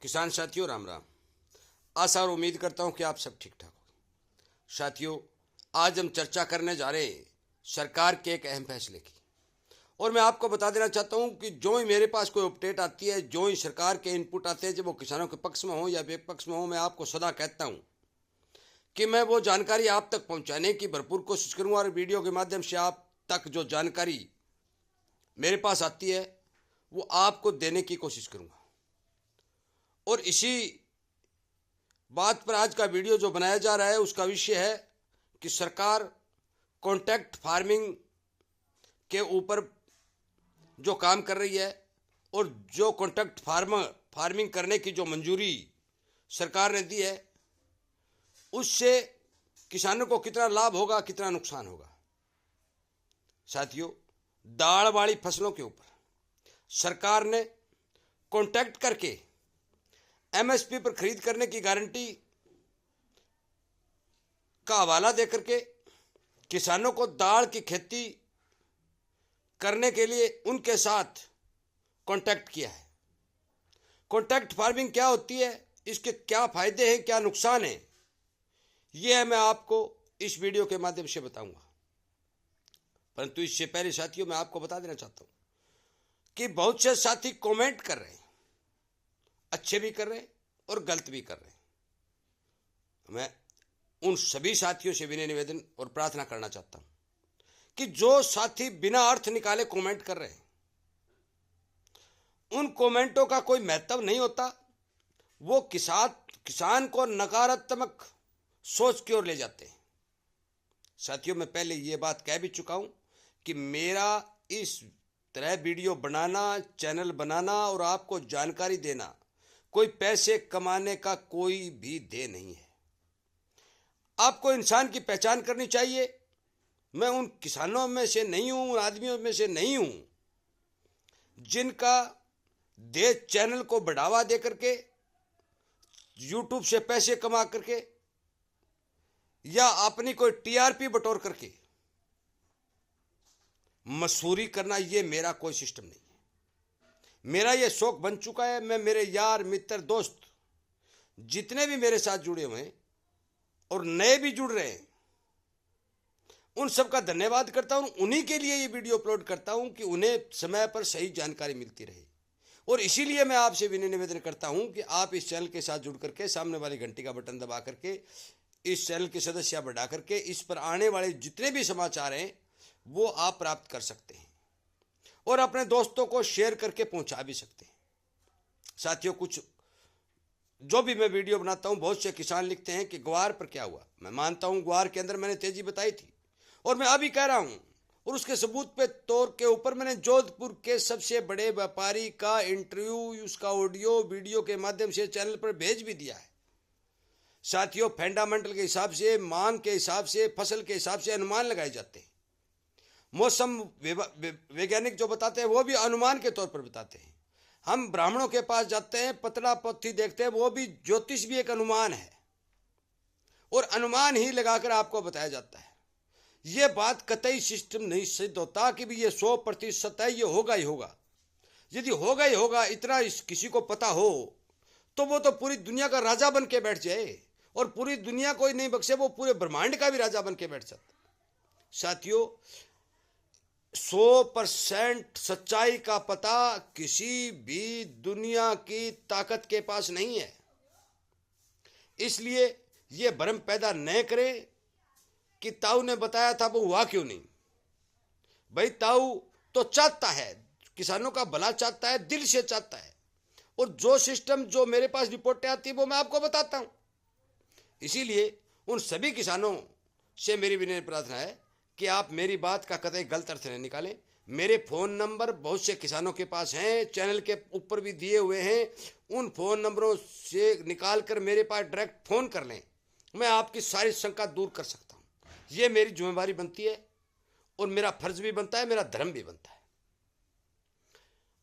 किसान साथियों राम राम। आशा और उम्मीद करता हूं कि आप सब ठीक ठाक हो। साथियों, आज हम चर्चा करने जा रहे हैं सरकार के एक अहम फैसले की। और मैं आपको बता देना चाहता हूं कि जो ही मेरे पास कोई अपडेट आती है, जो ही सरकार के इनपुट आते हैं, जब वो किसानों के पक्ष में हो या विपक्ष में हो, मैं आपको सदा कहता हूं कि मैं वो जानकारी आप तक पहुंचाने की भरपूर कोशिश करूंगा। और वीडियो के माध्यम से आप तक जो जानकारी मेरे पास आती है वो आपको देने की कोशिश करूंगा। और इसी बात पर आज का वीडियो जो बनाया जा रहा है उसका विषय है कि सरकार कॉन्ट्रैक्ट फार्मिंग के ऊपर जो काम कर रही है और जो कॉन्ट्रैक्ट फार्मिंग करने की जो मंजूरी सरकार ने दी है उससे किसानों को कितना लाभ होगा, कितना नुकसान होगा। साथियों, दाल वाली फसलों के ऊपर सरकार ने कॉन्ट्रैक्ट करके एमएसपी पर खरीद करने की गारंटी का हवाला देकर के किसानों को दाल की खेती करने के लिए उनके साथ कॉन्ट्रैक्ट किया है। कॉन्ट्रैक्ट फार्मिंग क्या होती है, इसके क्या फायदे हैं, क्या नुकसान हैं, यह मैं आपको इस वीडियो के माध्यम से बताऊंगा। परंतु इससे पहले साथियों, मैं आपको बता देना चाहता हूं कि बहुत से साथी कमेंट कर रहे हैं, अच्छे भी कर रहे हैं और गलत भी कर रहे हैं। मैं उन सभी साथियों से विनय निवेदन और प्रार्थना करना चाहता हूं कि जो साथी बिना अर्थ निकाले कमेंट कर रहे हैं, उन कमेंटों का कोई महत्व नहीं होता। वो किसान को नकारात्मक सोच की ओर ले जाते हैं। साथियों, मैं पहले ये बात कह भी चुका हूं कि मेरा इस तरह वीडियो बनाना, चैनल बनाना और आपको जानकारी देना कोई पैसे कमाने का कोई भी ध्येय नहीं है। आपको इंसान की पहचान करनी चाहिए। मैं उन किसानों में से नहीं हूं, उन आदमियों में से नहीं हूं जिनका देश चैनल को बढ़ावा दे करके, यूट्यूब से पैसे कमा करके या अपनी कोई टीआरपी बटोर करके मशहूरी करना, ये मेरा कोई सिस्टम नहीं है। मेरा ये शौक बन चुका है। मैं मेरे यार, मित्र, दोस्त जितने भी मेरे साथ जुड़े हुए हैं और नए भी जुड़ रहे हैं, उन सब का धन्यवाद करता हूं। उन्हीं के लिए ये वीडियो अपलोड करता हूं कि उन्हें समय पर सही जानकारी मिलती रहे। और इसीलिए मैं आपसे विनय निवेदन करता हूं कि आप इस चैनल के साथ जुड़ करके, सामने वाली घंटी का बटन दबा करके, इस चैनल के सदस्य बढ़ा करके इस पर आने वाले जितने भी समाचार हैं वो आप प्राप्त कर सकते हैं और अपने दोस्तों को शेयर करके पहुंचा भी सकते हैं। साथियों, कुछ जो भी मैं वीडियो बनाता हूं, बहुत से किसान लिखते हैं कि ग्वार पर क्या हुआ। मैं मानता हूं ग्वार के अंदर मैंने तेजी बताई थी और मैं अभी कह रहा हूं, और उसके सबूत पे तौर के ऊपर मैंने जोधपुर के सबसे बड़े व्यापारी का इंटरव्यू, उसका ऑडियो वीडियो के माध्यम से चैनल पर भेज भी दिया है। साथियों, फंडामेंटल के हिसाब से, मांग के हिसाब से, फसल के हिसाब से अनुमान लगाए जाते हैं। मौसम वैज्ञानिक जो बताते हैं वो भी अनुमान के तौर पर बताते हैं। हम ब्राह्मणों के पास जाते हैं, पतला पत्थी देखते हैं, वो भी ज्योतिष भी एक अनुमान है और अनुमान ही लगाकर आपको बताया जाता है। ये बात कतई सिस्टम नहीं सिद्ध होता कि भी ये 100% है, ये होगा ही होगा। यदि होगा ही होगा इतना किसी को पता हो तो वो तो पूरी दुनिया का राजा बन के बैठ जाए और पूरी दुनिया को ही नहीं बख्शे, वो पूरे ब्रह्मांड का भी राजा बन के बैठ जाता। साथियों, 100% सच्चाई का पता किसी भी दुनिया की ताकत के पास नहीं है। इसलिए ये भ्रम पैदा न करें कि ताऊ ने बताया था वो हुआ क्यों नहीं। भाई, ताऊ तो चाहता है, किसानों का भला चाहता है, दिल से चाहता है। और जो सिस्टम, जो मेरे पास रिपोर्टें आती है वो मैं आपको बताता हूं। इसीलिए उन सभी किसानों से मेरी विनम्र प्रार्थना है कि आप मेरी बात का कतई गलत अर्थ नहीं निकालें। मेरे फ़ोन नंबर बहुत से किसानों के पास हैं, चैनल के ऊपर भी दिए हुए हैं। उन फ़ोन नंबरों से निकाल कर मेरे पास डायरेक्ट फ़ोन कर लें, मैं आपकी सारी शंका दूर कर सकता हूं। ये मेरी जिम्मेवारी बनती है और मेरा फर्ज भी बनता है, मेरा धर्म भी बनता है।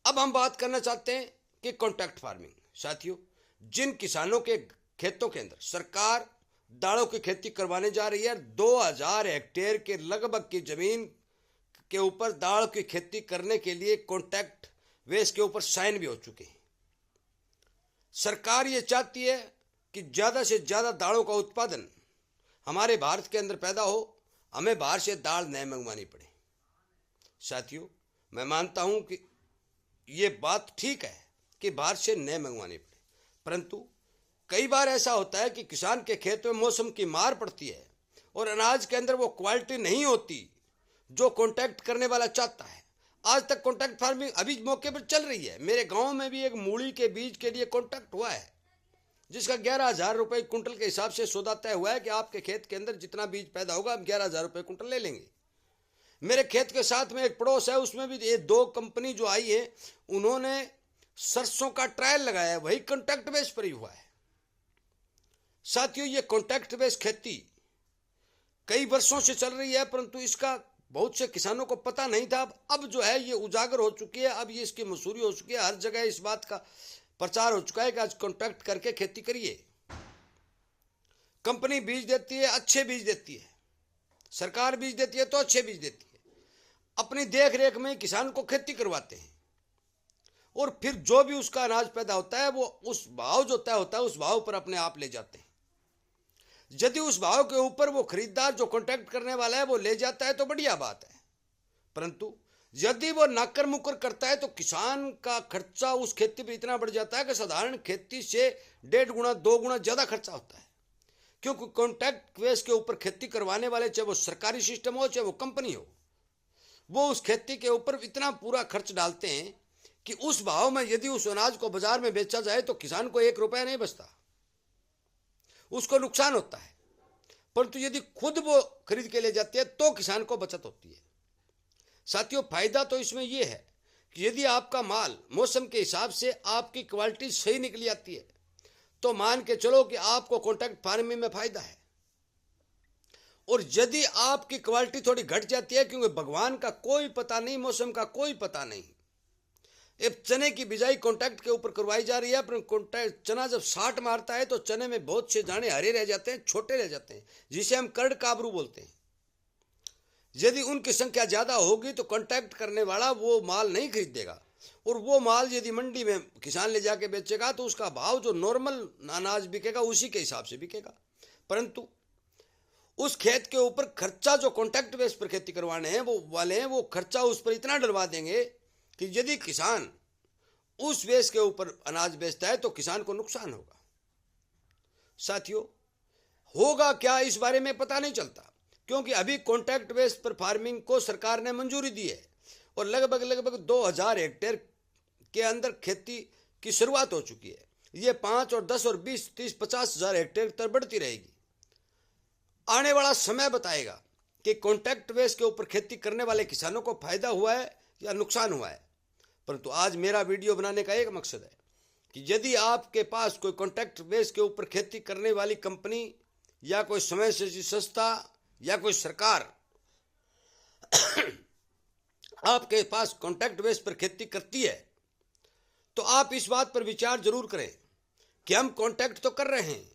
अब हम बात करना चाहते हैं कि कॉन्ट्रैक्ट फार्मिंग। साथियों, जिन किसानों के खेतों के अंदर सरकार दालों की खेती करवाने जा रही है, 2000 हेक्टेयर के लगभग की जमीन के ऊपर दाल की खेती करने के लिए कॉन्ट्रैक्ट वेस के ऊपर साइन भी हो चुके हैं। सरकार ये चाहती है कि ज़्यादा से ज़्यादा दालों का उत्पादन हमारे भारत के अंदर पैदा हो, हमें बाहर से दाल नहीं मंगवानी पड़े। साथियों, मैं मानता हूं कि ये बात ठीक है कि बाहर से नहीं मंगवानी पड़े, परंतु कई बार ऐसा होता है कि किसान के खेत में मौसम की मार पड़ती है और अनाज के अंदर वो क्वालिटी नहीं होती जो कॉन्टैक्ट करने वाला चाहता है। आज तक कॉन्टैक्ट फार्मिंग अभी मौके पर चल रही है। मेरे गांव में भी एक मूली के बीज के लिए कॉन्टैक्ट हुआ है, जिसका 11,000 रुपये कुंटल के हिसाब से सौदा तय हुआ है कि आपके खेत के अंदर जितना बीज पैदा होगा हम 11,000 रुपये कुंटल ले लेंगे। मेरे खेत के साथ में एक पड़ोस है, उसमें भी ये 2 कंपनी जो आई है, उन्होंने सरसों का ट्रायल लगाया है, वही कॉन्टैक्ट बेस पर ही हुआ है। साथियों, ये कॉन्टैक्ट बेस खेती कई वर्षों से चल रही है, परंतु इसका बहुत से किसानों को पता नहीं था। अब जो है ये उजागर हो चुकी है, अब ये इसकी मशहूरी हो चुकी है, हर जगह इस बात का प्रचार हो चुका है कि आज कॉन्टैक्ट करके खेती करिए। कंपनी बीज देती है, अच्छे बीज देती है, सरकार बीज देती है तो अच्छे बीज देती है, अपनी देख रेख में किसान को खेती करवाते हैं और फिर जो भी उसका अनाज पैदा होता है वो उस भाव जो तय होता है उस भाव पर अपने आप ले जाते हैं। यदि उस भाव के ऊपर वो खरीदार जो कॉन्टैक्ट करने वाला है वो ले जाता है तो बढ़िया बात है, परंतु यदि वो नाकर मुकर करता है तो किसान का खर्चा उस खेती पर इतना बढ़ जाता है कि साधारण खेती से 1.5 गुना 2 गुना ज़्यादा खर्चा होता है। क्योंकि कॉन्टैक्ट बेस के ऊपर खेती करवाने वाले, चाहे वो सरकारी सिस्टम हो चाहे वो कंपनी हो, वो उस खेती के ऊपर इतना पूरा खर्च डालते हैं कि उस भाव में यदि उस अनाज को बाजार में बेचा जाए तो किसान को 1 रुपया नहीं बचता, उसको नुकसान होता है। परंतु यदि खुद वो खरीद के ले जाती है तो किसान को बचत होती है। साथियों, फायदा तो इसमें यह है कि यदि आपका माल मौसम के हिसाब से आपकी क्वालिटी सही निकली आती है तो मान के चलो कि आपको कॉन्टैक्ट फार्मिंग में फायदा है। और यदि आपकी क्वालिटी थोड़ी घट जाती है, क्योंकि भगवान का कोई पता नहीं, मौसम का कोई पता नहीं। अब चने की बिजाई कॉन्टैक्ट के ऊपर करवाई जा रही है, पर कॉन्टैक्ट चना जब साट मारता है तो चने में बहुत से दाने हरे रह जाते हैं, छोटे रह जाते हैं, जिसे हम कर्ड काबरू बोलते हैं। यदि उनकी संख्या ज़्यादा होगी तो कॉन्टैक्ट करने वाला वो माल नहीं खरीदेगा, और वो माल यदि मंडी में किसान ले जाके बेचेगा तो उसका भाव जो नॉर्मल अनाज बिकेगा उसी के हिसाब से बिकेगा। परंतु उस खेत के ऊपर खर्चा जो कॉन्टैक्ट बेस पर खेती करवाने हैं वो वाले हैं, वो खर्चा उस पर इतना डलवा देंगे कि यदि किसान उस बेस के ऊपर अनाज बेचता है तो किसान को नुकसान होगा। साथियों, होगा क्या इस बारे में पता नहीं चलता, क्योंकि अभी कॉन्टैक्ट बेस पर फार्मिंग को सरकार ने मंजूरी दी है और लगभग 2,000 हेक्टेयर के अंदर खेती की शुरुआत हो चुकी है। ये 5 और 10 और 20, 30, 50,000 हेक्टेयर तक बढ़ती रहेगी। आने वाला समय बताएगा कि कॉन्टैक्ट बेस के ऊपर खेती करने वाले किसानों को फायदा हुआ है या नुकसान हुआ है। परंतु आज मेरा वीडियो बनाने का एक मकसद है कि यदि आपके पास कोई कॉन्टैक्ट बेस के ऊपर खेती करने वाली कंपनी या कोई समय से संस्था या कोई सरकार आपके पास कॉन्टैक्ट बेस पर खेती करती है तो आप इस बात पर विचार जरूर करें कि हम कॉन्टैक्ट तो कर रहे हैं,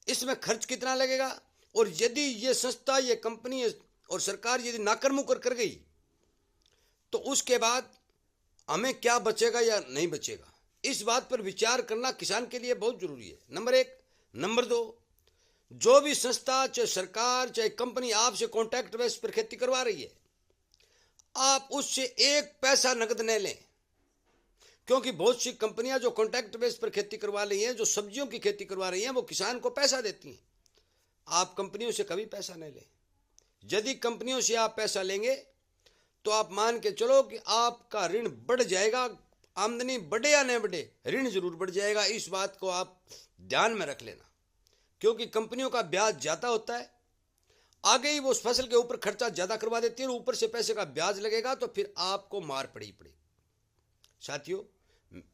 इसमें खर्च कितना लगेगा, और यदि ये संस्था, ये कंपनी और सरकार यदि नाकर मुकर कर गई तो उसके बाद हमें क्या बचेगा या नहीं बचेगा। इस बात पर विचार करना किसान के लिए बहुत जरूरी है, नंबर 1। नंबर 2, जो भी संस्था, चाहे सरकार चाहे कंपनी आपसे कॉन्टैक्ट बेस पर खेती करवा रही है, आप उससे 1 पैसा नकद न लें, क्योंकि बहुत सी कंपनियां जो कॉन्टैक्ट बेस पर खेती करवा रही हैं, जो सब्जियों की खेती करवा रही हैं, वो किसान को पैसा देती हैं। आप कंपनियों से कभी पैसा नहीं लें। यदि कंपनियों से आप पैसा लेंगे तो आप मान के चलो कि आपका ऋण बढ़ जाएगा, आमदनी बढ़े या नहीं बढ़े, ऋण जरूर बढ़ जाएगा। इस बात को आप ध्यान में रख लेना, क्योंकि कंपनियों का ब्याज ज़्यादा होता है, आगे ही वो उस फसल के ऊपर खर्चा ज़्यादा करवा देती है और ऊपर से पैसे का ब्याज लगेगा तो फिर आपको मार पड़ेगी। साथियों,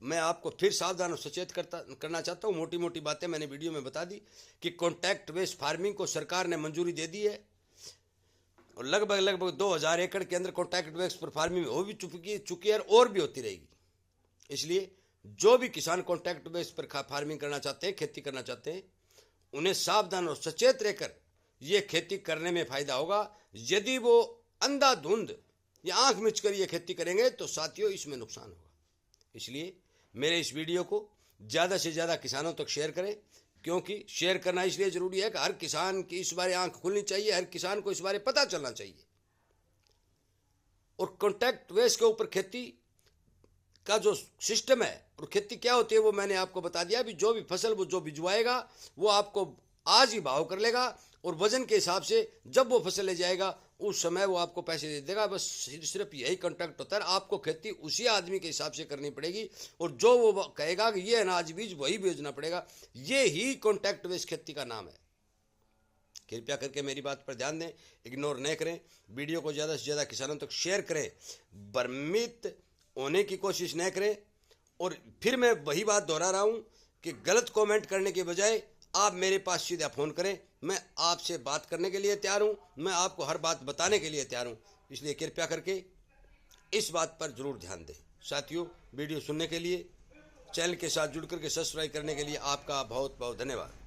मैं आपको फिर सावधान और सचेत करना चाहता हूँ। मोटी मोटी बातें मैंने वीडियो में बता दी कि कॉन्टैक्ट बेस्ड फार्मिंग को सरकार ने मंजूरी दे दी है और लगभग 2,000 एकड़ के अंदर कॉन्टैक्ट बेस्ड पर फार्मिंग हो भी चुकी है और भी होती रहेगी। इसलिए जो भी किसान कॉन्टैक्ट बेस्ड पर फार्मिंग करना चाहते हैं, खेती करना चाहते हैं, उन्हें सावधान और सचेत रहकर ये खेती करने में फायदा होगा। यदि वो अंधाधुंध या आंख मिचकर ये खेती करेंगे तो साथियों इसमें नुकसान होगा। इसलिए मेरे इस वीडियो को ज़्यादा से ज़्यादा किसानों तक शेयर करें, क्योंकि शेयर करना इसलिए ज़रूरी है कि हर किसान की इस बारे आंख खुलनी चाहिए, हर किसान को इस बारे पता चलना चाहिए। और कॉन्टैक्ट बेस के ऊपर खेती का जो सिस्टम है और खेती क्या होती है वो मैंने आपको बता दिया। अभी जो भी फसल वो जो भिजवाएगा वो आपको आज ही भाव कर लेगा, और वजन के हिसाब से जब वो फसल ले जाएगा उस समय वो आपको पैसे दे देगा। बस सिर्फ यही कॉन्ट्रैक्ट होता है। आपको खेती उसी आदमी के हिसाब से करनी पड़ेगी, और जो वो कहेगा कि ये अनाज बीज वही बेचना पड़ेगा। ये ही कॉन्ट्रैक्ट बेस्ड खेती का नाम है। कृपया करके मेरी बात पर ध्यान दें, इग्नोर नहीं करें, वीडियो को ज़्यादा से ज़्यादा किसानों तक शेयर करें, भ्रमित होने की कोशिश न करें। और फिर मैं वही बात दोहरा रहा हूँ कि गलत कमेंट करने के बजाय आप मेरे पास सीधा फ़ोन करें, मैं आपसे बात करने के लिए तैयार हूँ, मैं आपको हर बात बताने के लिए तैयार हूँ। इसलिए कृपया करके इस बात पर ज़रूर ध्यान दें। साथियों, वीडियो सुनने के लिए, चैनल के साथ जुड़ करके सब्सक्राइब करने के लिए आपका बहुत बहुत धन्यवाद।